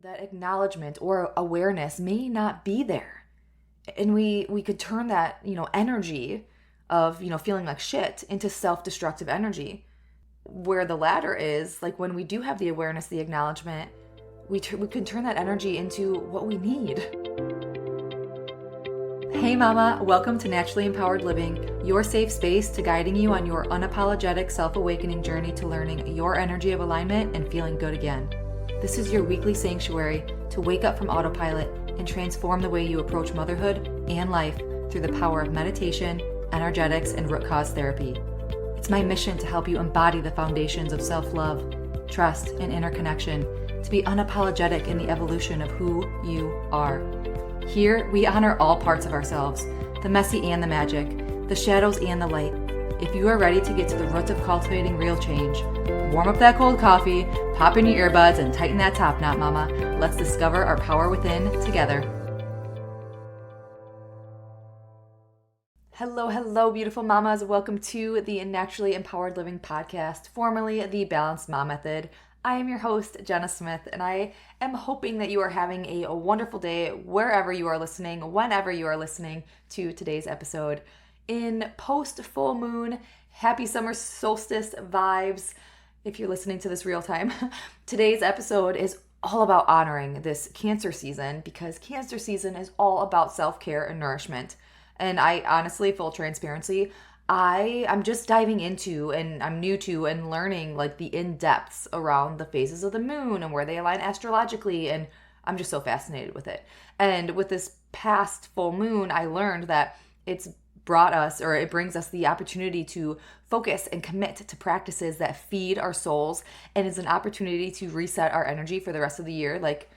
that acknowledgement or awareness may not be there. And we could turn that, energy of, feeling like shit into self-destructive energy. Where the latter is, like when we do have the awareness, the acknowledgement, we can turn that energy into what we need. Hey mama, welcome to Naturally Empowered Living, your safe space to guiding you on your unapologetic self-awakening journey to learning your energy of alignment and feeling good again. This is your weekly sanctuary to wake up from autopilot and transform the way you approach motherhood and life through the power of meditation, energetics, and root cause therapy. It's my mission to help you embody the foundations of self-love, trust, and interconnection to be unapologetic in the evolution of who you are. Here, we honor all parts of ourselves, the messy and the magic, the shadows and the light. If you are ready to get to the roots of cultivating real change, warm up that cold coffee, pop in your earbuds, and tighten that top knot, mama. Let's discover our power within together. Hello, beautiful mamas. Welcome to the Naturally Empowered Living podcast, formerly the Balanced Mom Method. I am your host, Jenna Smith, and I am hoping that you are having a wonderful day wherever you are listening, whenever you are listening to today's episode. In post-full moon, happy summer solstice vibes, if you're listening to this real time, today's episode is all about honoring this Cancer season because Cancer season is all about self-care and nourishment. And I honestly, full transparency, I'm just diving into and I'm new to and learning like the in-depths around the phases of the moon and where they align astrologically. And I'm just so fascinated with it. And with this past full moon, I learned that it brings us the opportunity to focus and commit to practices that feed our souls and is an opportunity to reset our energy for the rest of the year. Like,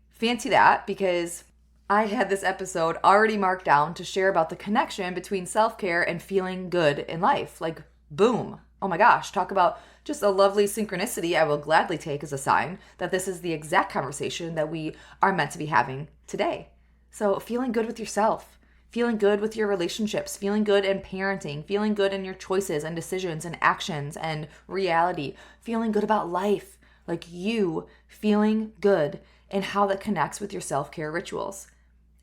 fancy that, because I had this episode already marked down to share about the connection between self-care and feeling good in life. Like, boom. Oh my gosh, talk about just a lovely synchronicity I will gladly take as a sign that this is the exact conversation that we are meant to be having today. So feeling good with yourself, feeling good with your relationships, feeling good in parenting, feeling good in your choices and decisions and actions and reality, feeling good about life, like you feeling good and how that connects with your self-care rituals.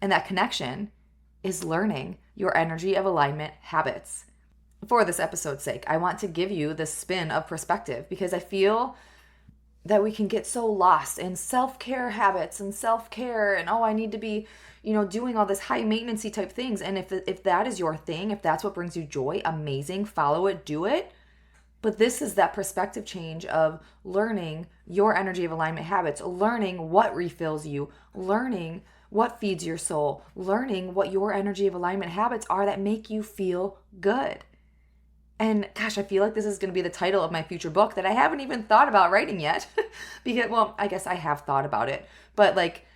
And that connection is learning your energy of alignment habits. For this episode's sake, I want to give you this spin of perspective because I feel that we can get so lost in self-care habits and self-care and, I need to be, doing all this high maintenance-y type things. And if that is your thing, if that's what brings you joy, amazing, follow it, do it. But this is that perspective change of learning your energy of alignment habits, learning what refills you, learning what feeds your soul, learning what your energy of alignment habits are that make you feel good. And gosh, I feel like this is going to be the title of my future book that I haven't even thought about writing yet. Because, well, I guess I have thought about it, but like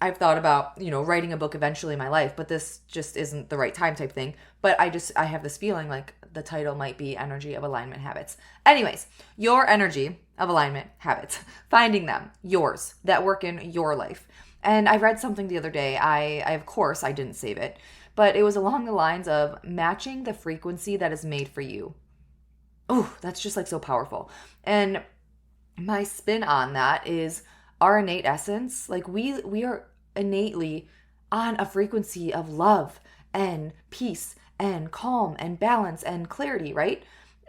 I've thought about, writing a book eventually in my life, but this just isn't the right time type thing. But I have this feeling like the title might be Energy of Alignment Habits. Anyways, your energy of alignment habits, finding them, yours, that work in your life. And I read something the other day. Of course, I didn't save it, but it was along the lines of matching the frequency that is made for you. Oh, that's just like so powerful. And my spin on that is our innate essence. Like we are innately on a frequency of love and peace and calm and balance and clarity, right?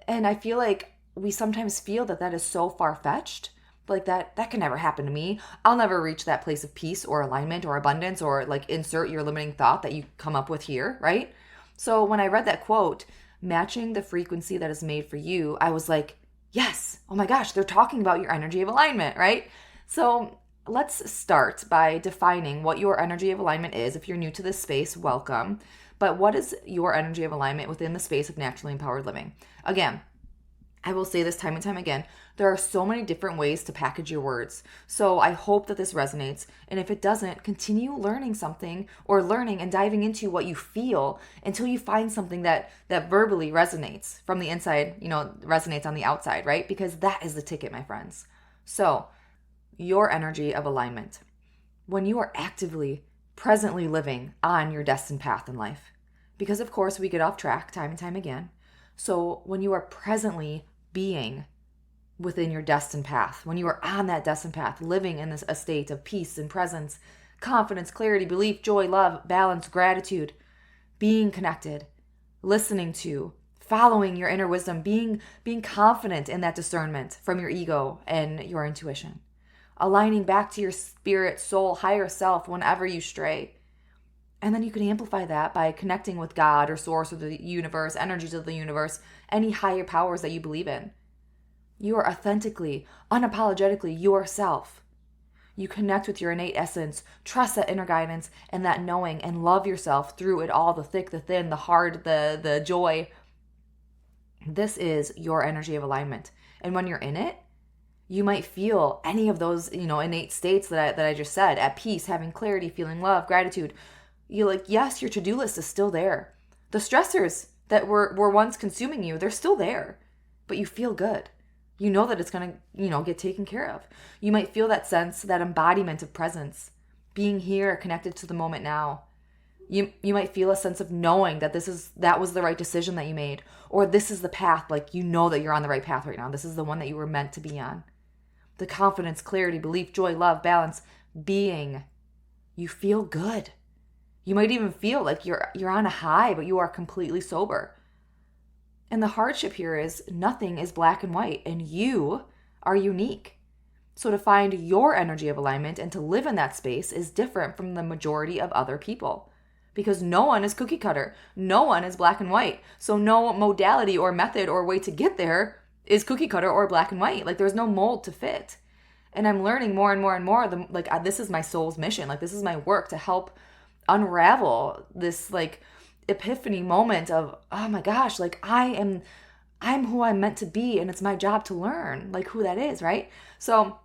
And I feel like we sometimes feel that is so far-fetched. Like that can never happen to me. I'll never reach that place of peace or alignment or abundance or like insert your limiting thought that you come up with here, right? So when I read that quote, matching the frequency that is made for you, I was like, yes, oh my gosh, they're talking about your energy of alignment, right? So let's start by defining what your energy of alignment is. If you're new to this space, welcome. But what is your energy of alignment within the space of naturally empowered living? Again, I will say this time and time again, there are so many different ways to package your words. So I hope that this resonates. And if it doesn't, continue learning something or learning and diving into what you feel until you find something that verbally resonates from the inside, resonates on the outside, right? Because that is the ticket, my friends. So your energy of alignment. When you are actively, presently living on your destined path in life. Because of course we get off track time and time again. So when you are presently being within your destined path, when you are on that destined path, living in a state of peace and presence, confidence, clarity, belief, joy, love, balance, gratitude, being connected, listening to, following your inner wisdom, being confident in that discernment from your ego and your intuition, aligning back to your spirit, soul, higher self whenever you stray. And then you can amplify that by connecting with God or source or the universe, energies of the universe, any higher powers that you believe in. You are authentically, unapologetically yourself. You connect with your innate essence, trust that inner guidance and that knowing, and love yourself through it all, the thick, the thin, the hard, the joy. This is your energy of alignment. And when you're in it, you might feel any of those, innate states that I just said, at peace, having clarity, feeling love, gratitude. You're like, yes, your to-do list is still there. The stressors that were once consuming you, they're still there, but you feel good. You know that it's going to, get taken care of. You might feel that sense, that embodiment of presence, being here, connected to the moment now. You might feel a sense of knowing that that was the right decision that you made, or this is the path, like you know that you're on the right path right now. This is the one that you were meant to be on. The confidence, clarity, belief, joy, love, balance, being. You feel good. You might even feel like you're on a high, but you are completely sober. And the hardship here is nothing is black and white, and you are unique. So to find your energy of alignment and to live in that space is different from the majority of other people, because no one is cookie cutter. No one is black and white. So no modality or method or way to get there is cookie cutter or black and white. Like there's no mold to fit. And I'm learning more and more and more. This is my soul's mission. Like this is my work to help unravel this epiphany moment of, oh my gosh, I'm who I'm meant to be, and it's my job to learn who that is, right? So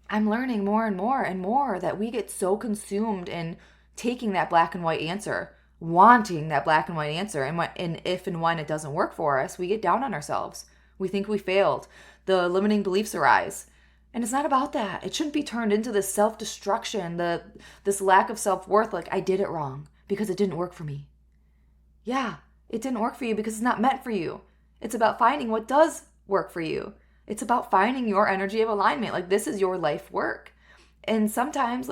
I'm learning more and more and more that we get so consumed in taking that black and white answer, wanting that black and white answer, and if and when it doesn't work for us, we get down on ourselves. We think we failed. The limiting beliefs arise. And it's not about that. It shouldn't be turned into this self-destruction, this lack of self-worth, I did it wrong because it didn't work for me. Yeah, it didn't work for you because it's not meant for you. It's about finding what does work for you. It's about finding your energy of alignment. This is your life work. And sometimes,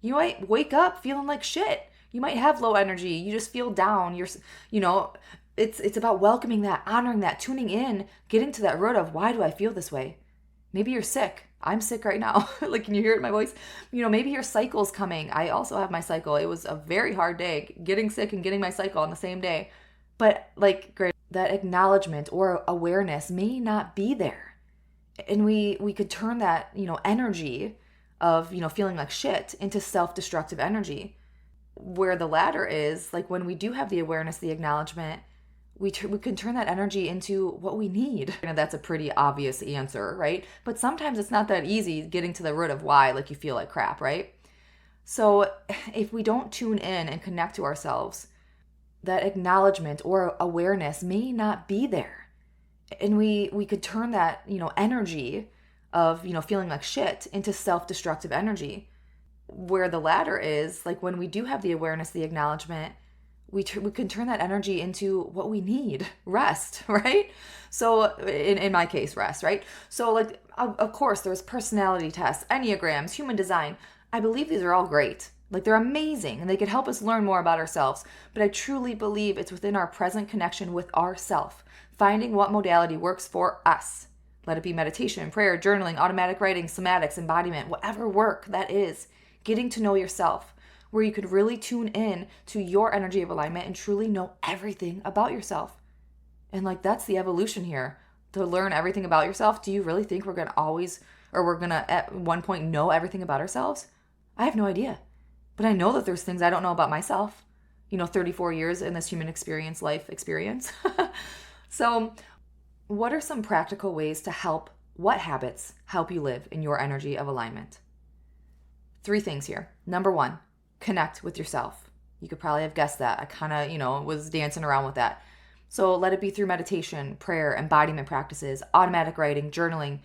you might wake up feeling like shit. You might have low energy. You just feel down. It's about welcoming that, honoring that, tuning in, getting to that root of, why do I feel this way? Maybe you're sick. I'm sick right now. Can you hear it in my voice? Maybe your cycle's coming. I also have my cycle. It was a very hard day, getting sick and getting my cycle on the same day. But great, that acknowledgement or awareness may not be there. And we could turn that, energy of, feeling like shit into self-destructive energy, where the latter is when we do have the awareness, the acknowledgement, we can turn that energy into what we need. That's a pretty obvious answer, right? But sometimes it's not that easy getting to the root of why you feel like crap, right? So if we don't tune in and connect to ourselves, that acknowledgement or awareness may not be there. And we could turn that, energy of, feeling like shit into self-destructive energy, where the latter is when we do have the awareness, the acknowledgement, we can turn that energy into what we need, rest, right? So in my case, rest, right? So of course, there's personality tests, Enneagrams, human design. I believe these are all great. They're amazing and they could help us learn more about ourselves. But I truly believe it's within our present connection with ourself, finding what modality works for us. Let it be meditation, prayer, journaling, automatic writing, somatics, embodiment, whatever work that is, getting to know yourself, where you could really tune in to your energy of alignment and truly know everything about yourself. And that's the evolution here, to learn everything about yourself. Do you really think we're going to at one point know everything about ourselves? I have no idea. But I know that there's things I don't know about myself. 34 years in this human life experience. So what are some practical ways to what habits help you live in your energy of alignment? 3 things here. Number 1, connect with yourself. You could probably have guessed that. I kind of, was dancing around with that. So let it be through meditation, prayer, embodiment practices, automatic writing, journaling.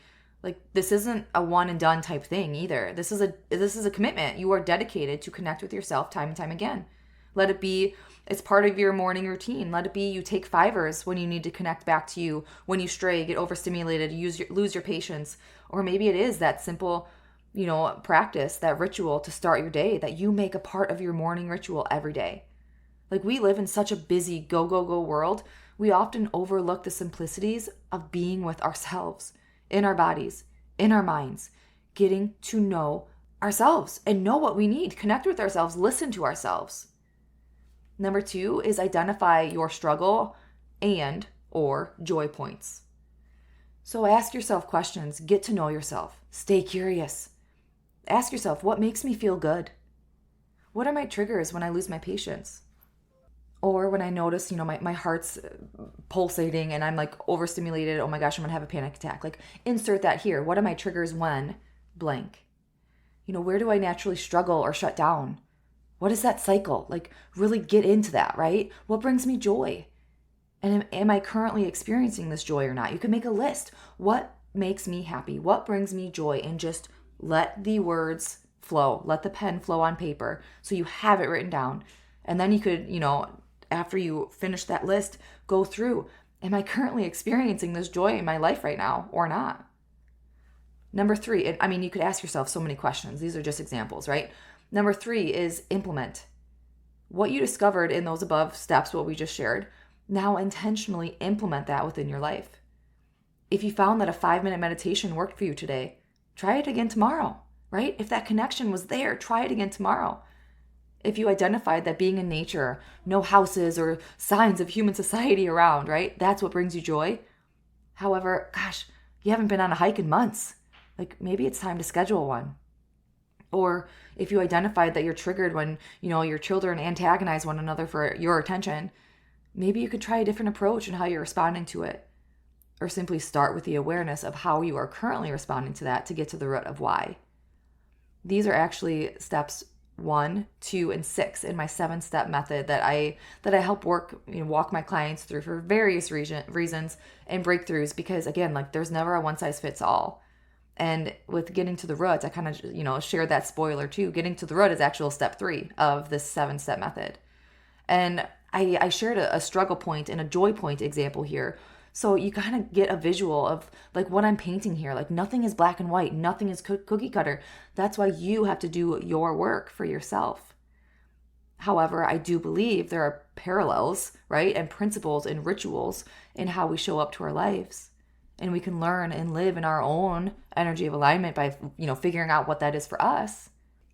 This isn't a one and done type thing either. This is a commitment. You are dedicated to connect with yourself time and time again. Let it be it's part of your morning routine. Let it be you take fivers when you need to connect back to you, when you stray, get overstimulated, lose your patience. Or maybe it is that simple, practice, that ritual to start your day that you make a part of your morning ritual every day. Like, we live in such a busy go, go, go world. We often overlook the simplicities of being with ourselves, in our bodies, in our minds, getting to know ourselves and know what we need, connect with ourselves, listen to ourselves. Number 2 is identify your struggle and or joy points. So ask yourself questions, get to know yourself, stay curious. Ask yourself, what makes me feel good? What are my triggers when I lose my patience? Or when I notice, my heart's pulsating and I'm like overstimulated, oh my gosh, I'm gonna have a panic attack. Like, insert that here. What are my triggers when blank? Where do I naturally struggle or shut down? What is that cycle? Like, really get into that, right? What brings me joy? And am I currently experiencing this joy or not? You can make a list. What makes me happy? What brings me joy? And just let the words flow. Let the pen flow on paper so you have it written down. And then you could, after you finish that list, go through, am I currently experiencing this joy in my life right now or not? Number 3, you could ask yourself so many questions. These are just examples, right? Number 3 is implement. What you discovered in those above steps, what we just shared, now intentionally implement that within your life. If you found that a 5-minute meditation worked for you today, try it again tomorrow, right? If that connection was there, try it again tomorrow. If you identified that being in nature, no houses or signs of human society around, right? That's what brings you joy. However, gosh, you haven't been on a hike in months. Like, maybe it's time to schedule one. Or if you identified that you're triggered when, your children antagonize one another for your attention, maybe you could try a different approach in how you're responding to it. Or simply start with the awareness of how you are currently responding to that to get to the root of why. These are actually steps 1, 2, and 6 in my 7-step method that I help walk my clients through for various reasons and breakthroughs, because again, like, there's never a one size fits all. And with getting to the root, I kind of, shared that spoiler too. Getting to the root is actual step 3 of this 7-step method. And I shared a struggle point and a joy point example here. So you kind of get a visual of like what I'm painting here. Like, nothing is black and white. Nothing is cookie cutter. That's why you have to do your work for yourself. However, I do believe there are parallels, right? And principles and rituals in how we show up to our lives. And we can learn and live in our own energy of alignment by, figuring out what that is for us.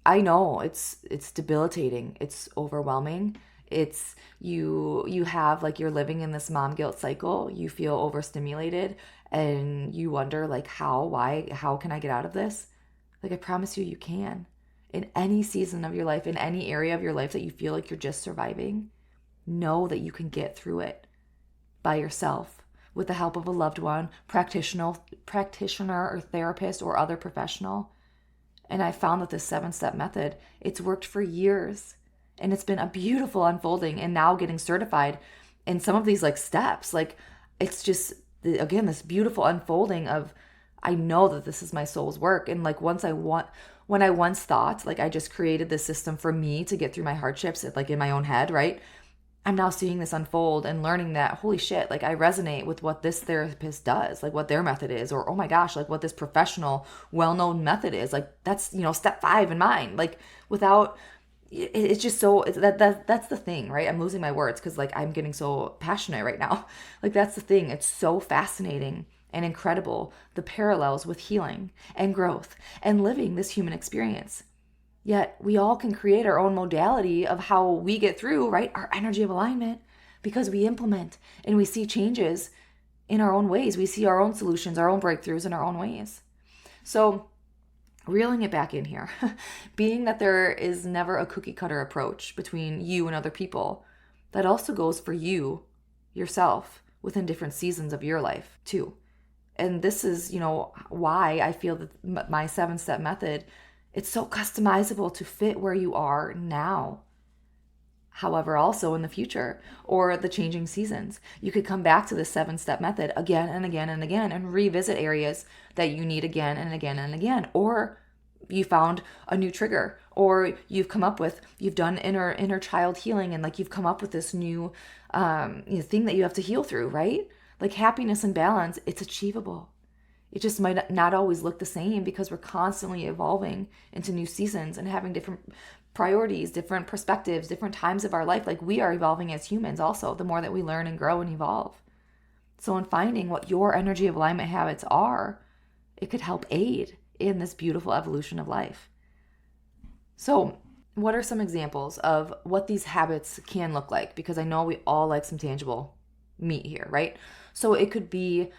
I know it's debilitating. It's overwhelming. It's you have, like, you're living in this mom guilt cycle. You feel overstimulated and you wonder, like, how can I get out of this? Like, I promise you can. In any season of your life, in any area of your life that you feel like you're just surviving, know that you can get through it by yourself, with the help of a loved one, practitioner or therapist or other professional. And I found that this 7-step method, it's worked for years. And it's been a beautiful unfolding, and now getting certified in some of these steps. Like, it's just, again, this beautiful unfolding of, I know that this is my soul's work. And when I once thought, I just created this system for me to get through my hardships, in my own head, right? I'm now seeing this unfold and learning that, holy shit, I resonate with what this therapist does, what their method is, or, oh my gosh, what this professional, well-known method is. That's, step 5 in mine. Without, it's just so, that's the thing, right? I'm losing my words because, I'm getting so passionate right now. That's the thing. It's so fascinating and incredible, the parallels with healing and growth and living this human experience. Yet we all can create our own modality of how we get through, right? Our energy of alignment, because we implement and we see changes in our own ways. We see our own solutions, our own breakthroughs in our own ways. So reeling it back in here, being that there is never a cookie cutter approach between you and other people, that also goes for you, yourself, within different seasons of your life too. And this is, why I feel that my 7-step method, it's so customizable to fit where you are now. However, also in the future or the changing seasons, you could come back to the 7-step method again and again and again and revisit areas that you need again and again and again. Or you found a new trigger, or you've done inner child healing, and like you've come up with this new thing that you have to heal through, right? Like happiness and balance, it's achievable. It just might not always look the same because we're constantly evolving into new seasons and having different priorities, different perspectives, different times of our life. Like we are evolving as humans also, the more that we learn and grow and evolve. So in finding what your energy of alignment habits are, it could help aid in this beautiful evolution of life. So what are some examples of what these habits can look like? Because I know we all like some tangible meat here, right? So it could be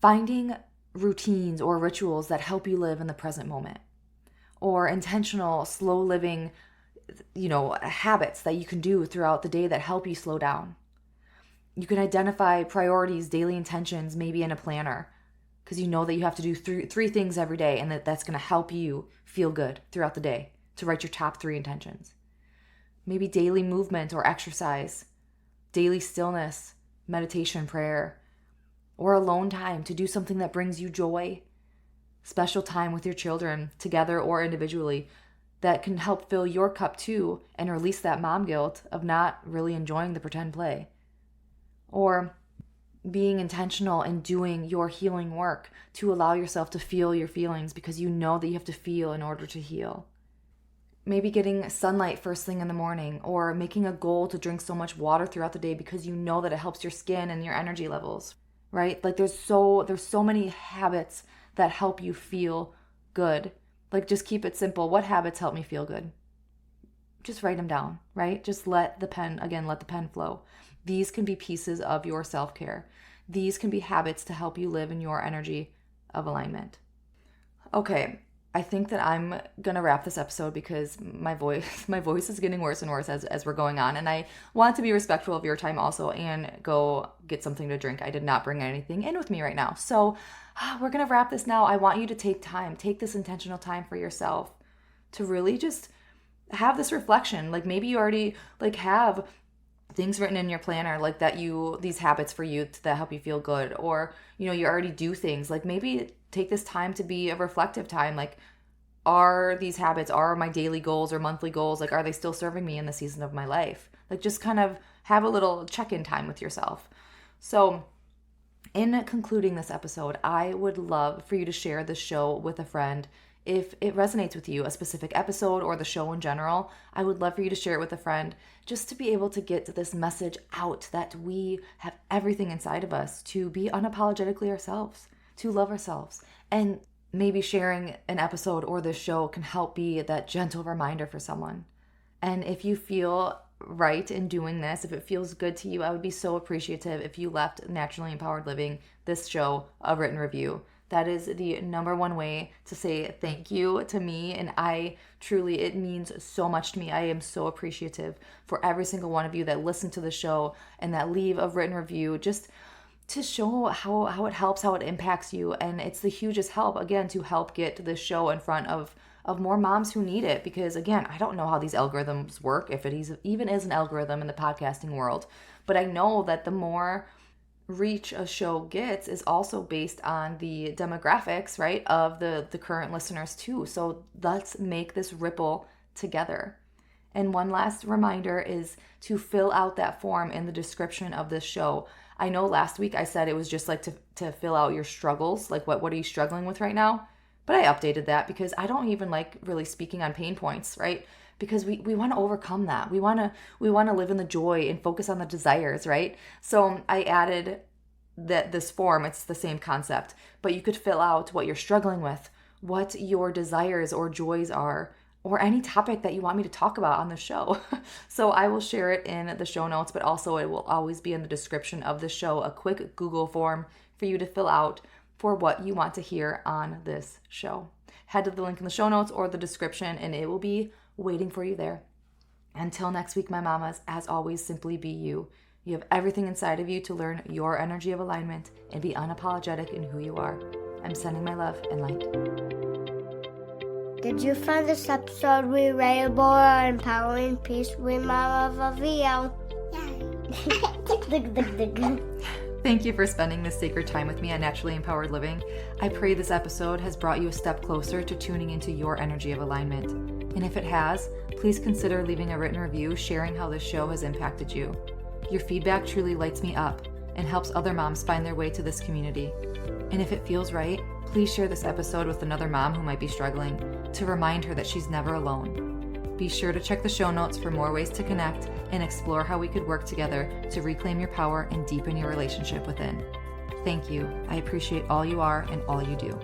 finding routines or rituals that help you live in the present moment, or intentional, slow living, habits that you can do throughout the day that help you slow down. You can identify priorities, daily intentions, maybe in a planner, because you know that you have to do three things every day, and that's going to help you feel good throughout the day to write your top 3 intentions. Maybe daily movement or exercise, daily stillness, meditation, prayer, or alone time to do something that brings you joy, special time with your children together or individually that can help fill your cup too and release that mom guilt of not really enjoying the pretend play. Or being intentional in doing your healing work to allow yourself to feel your feelings because you know that you have to feel in order to heal. Maybe getting sunlight first thing in the morning, or making a goal to drink so much water throughout the day because you know that it helps your skin and your energy levels, right? Like there's so many habits that help you feel good. Like just keep it simple. What habits help me feel good? Just write them down, right? Just let the pen flow. These can be pieces of your self-care. These can be habits to help you live in your energy of alignment. Okay, I think that I'm going to wrap this episode because my voice is getting worse and worse as we're going on. And I want to be respectful of your time also and go get something to drink. I did not bring anything in with me right now. So we're going to wrap this now. I want you to take this intentional time for yourself to really just have this reflection. Like maybe you already have things written in your planner like that, these habits for you that help you feel good, or you already do things. Like maybe take this time to be a reflective time. Like, are these habits, are my daily goals or monthly goals, like are they still serving me in the season of my life? Like just kind of have a little check-in time with yourself. So in concluding this episode, I would love for you to share this show with a friend. If it resonates with you, a specific episode or the show in general, I would love for you to share it with a friend just to be able to get this message out that we have everything inside of us to be unapologetically ourselves, to love ourselves. And maybe sharing an episode or this show can help be that gentle reminder for someone. And if you feel right in doing this, if it feels good to you, I would be so appreciative if you left Naturally Empowered Living, this show, a written review. That is the number one way to say thank you to me. And it means so much to me. I am so appreciative for every single one of you that listen to the show and that leave a written review, just to show how it helps, how it impacts you. And it's the hugest help, again, to help get this show in front of more moms who need it. Because again, I don't know how these algorithms work, if it even is an algorithm in the podcasting world. But I know that the more reach a show gets is also based on the demographics, right, of the current listeners too. So let's make this ripple together. And one last reminder is to fill out that form in the description of this show. I know last week I said it was just like to fill out your struggles, like what are you struggling with right now? But I updated that because I don't even like really speaking on pain points, right? Because we want to overcome that. We want to live in the joy and focus on the desires, right? So I added this form. It's the same concept, but you could fill out what you're struggling with, what your desires or joys are, or any topic that you want me to talk about on the show. So I will share it in the show notes, but also it will always be in the description of the show, a quick Google form for you to fill out for what you want to hear on this show. Head to the link in the show notes or the description, and it will be waiting for you there. Until next week, my mamas, as always, simply be you. You have everything inside of you to learn your energy of alignment and be unapologetic in who you are. I'm sending my love and light. Did you find this episode relatable or empowering? Peace, we mama of a VL. Yeah. Thank you for spending this sacred time with me on Naturally Empowered Living. I pray this episode has brought you a step closer to tuning into your energy of alignment. And if it has, please consider leaving a written review sharing how this show has impacted you. Your feedback truly lights me up and helps other moms find their way to this community. And if it feels right, please share this episode with another mom who might be struggling to remind her that she's never alone. Be sure to check the show notes for more ways to connect and explore how we could work together to reclaim your power and deepen your relationship within. Thank you. I appreciate all you are and all you do.